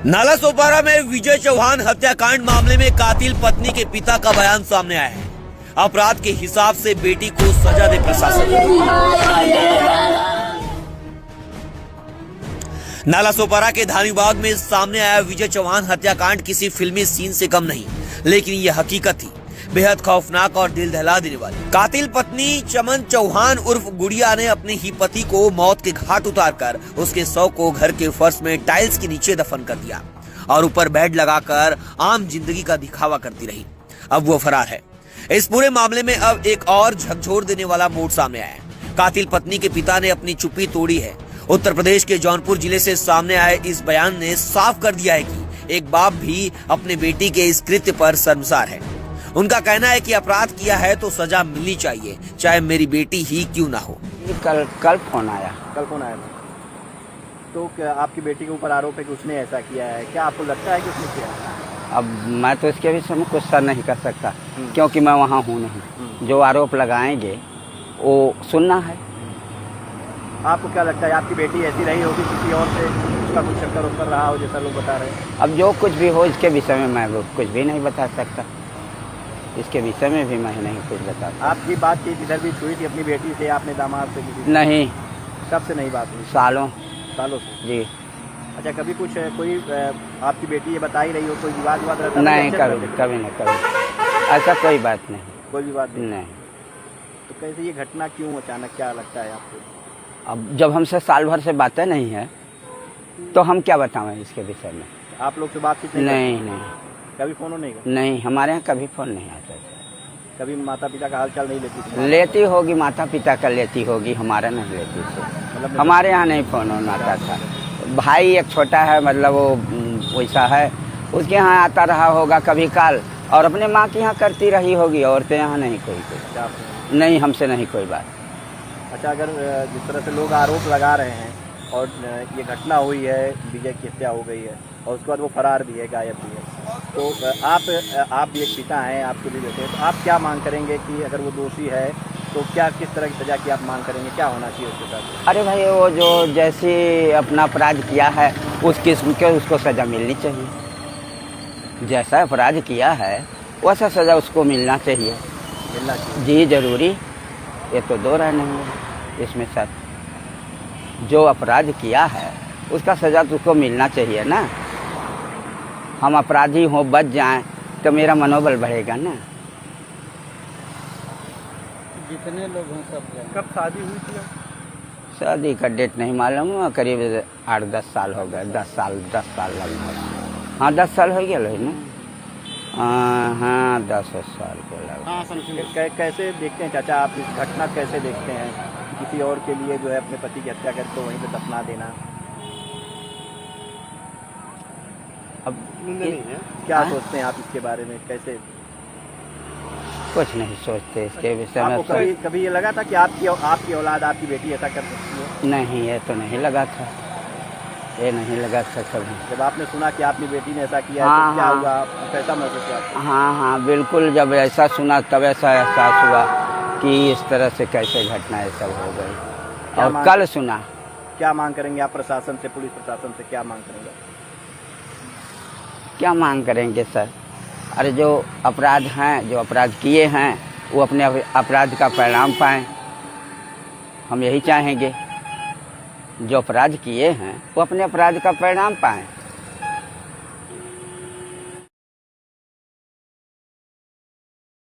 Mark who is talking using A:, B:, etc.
A: नालासोपारा में विजय चौहान हत्याकांड मामले में कातिल पत्नी के पिता का बयान सामने आया है। अपराध के हिसाब से बेटी को सजा दे प्रशासन। नालासोपारा के धानीबाग में सामने आया विजय चौहान हत्याकांड किसी फिल्मी सीन से कम नहीं, लेकिन यह हकीकत थी, बेहद खौफनाक और दिल दहला देने वाली। कातिल पत्नी चमन चौहान उर्फ गुड़िया ने अपने ही पति को मौत के घाट उतारकर उसके शव को घर के फर्श में टाइल्स के नीचे दफन कर दिया और ऊपर बेड लगाकर आम जिंदगी का दिखावा करती रही। अब वो फरार है। इस पूरे मामले में अब एक और झकझोर देने वाला मोड़ सामने आया है। कातिल पत्नी के पिता ने अपनी चुप्पी तोड़ी है। उत्तर प्रदेश के जौनपुर जिले से सामने आए इस बयान ने साफ कर दिया है कि एक बाप भी अपने बेटी के इस कृत्य पर शर्मसार है। उनका कहना है कि अपराध किया है तो सजा मिलनी चाहिए, चाहे मेरी बेटी ही क्यों ना हो।
B: कल फोन आया
C: था। तो क्या आपकी बेटी के ऊपर आरोप है कि उसने ऐसा किया है? क्या आपको लगता है कि उसने किया है?
B: अब मैं तो इसके विषय में कुछ सर नहीं कर सकता, क्योंकि मैं वहाँ हूँ नहीं। जो आरोप लगाएंगे वो सुनना है।
C: आपको क्या लगता है आपकी बेटी ऐसी रही होगी, किसी और से उसका कुछ चक्कर उतर रहा हो जैसा लोग बता रहे हैं?
B: अब जो कुछ भी हो इसके विषय में मैं कुछ भी नहीं बता सकता। इसके विषय में भी मैं नहीं कुछ बता सकता।
C: आपकी बातचीत इधर भी हुई थी अपनी बेटी से, आपने दामाद से किसी?
B: नहीं।
C: कब से नहीं बात हुई?
B: सालों
C: से।
B: जी।
C: अच्छा, कभी कुछ कोई आपकी बेटी ये बता ही रही हो, कोई विवाद रहता?
B: नहीं, कभी नहीं। ऐसा कोई बात नहीं।
C: कोई विवाद
B: नहीं।
C: तो कैसे ये घटना क्यों अचानक, क्या लगता है आपको?
B: अब जब हमसे साल भर से बातें नहीं है तो हम क्या बताएं इसके विषय में?
C: आप लोग से बातचीत
B: नहीं।
C: कभी फोन नहीं कर?
B: नहीं, हमारे यहाँ कभी फोन नहीं आता।
C: कभी माता पिता का हालचाल नहीं लेती?
B: लेती होगी, माता पिता का लेती होगी, हमारा नहीं लेती थी।
C: मतलब
B: हमारे यहाँ नहीं फोन आता था। भाई एक छोटा है, मतलब वो वैसा है, उसके यहाँ आता रहा होगा कभी काल, और अपने माँ के यहाँ करती रही होगी। औरतें यहाँ नहीं कोई नहीं, हमसे नहीं कोई बात।
C: अच्छा, अगर जिस तरह से लोग आरोप लगा रहे हैं और ये घटना हुई है, विजय की हत्या हो गई है और उसके बाद वो फरार भी है, गायब भी है, तो आप भी एक पिता हैं, आपके भी बेटे हैं, तो आप क्या मांग करेंगे कि अगर वो दोषी है तो क्या, किस तरह की सजा की आप मांग करेंगे? क्या होना चाहिए उसके साथ?
B: अरे भाई, वो जो जैसे अपना अपराध किया है उस किस्म के उसको सज़ा मिलनी चाहिए। जैसा अपराध किया है वैसा सज़ा उसको मिलना चाहिए। जी जरूरी, ये तो दो राय नहीं है इसमें सर। जो अपराध किया है उसका सज़ा तो उसको मिलना चाहिए ना। हम अपराधी हो बच जाएं तो मेरा मनोबल बढ़ेगा ना।
C: जितने लोग हैं सब। कब शादी हुई थी?
B: शादी का डेट नहीं मालूम है, करीब 8-10 साल हो गए। 10 साल लगभग। हाँ 10 साल हो गया ना। हाँ 10 साल को लगा।
C: कैसे देखते हैं चाचा आप इस घटना, कैसे देखते हैं किसी और के लिए जो है अपने पति की हत्या करके वहीं पे दफना देना?
B: अब
C: क्या सोचते हैं आप इसके बारे में? कैसे?
B: कुछ नहीं सोचते इसके विषय में।
C: कभी ये लगा था कि आपकी औलाद, आपकी बेटी ऐसा कर सकती है?
B: नहीं, ये तो नहीं लगा था, ये नहीं लगा था कभी।
C: जब आपने सुना कि आपकी बेटी ने ऐसा किया
B: हाँ,
C: तो क्या हुआ, कैसा महसूस हुआ?
B: हाँ बिल्कुल। जब ऐसा सुना तब ऐसा एहसास हुआ कि इस तरह से कैसे घटना ये सब हो गई। और कल सुना।
C: क्या मांग करेंगे आप प्रशासन से, पुलिस प्रशासन से क्या मांग करेंगे?
B: क्या मांग करेंगे सर? अरे जो अपराध हैं, जो अपराध किए हैं, वो अपने अपराध का परिणाम पाएं, हम यही चाहेंगे। जो अपराध किए हैं वो अपने अपराध का परिणाम पाएं।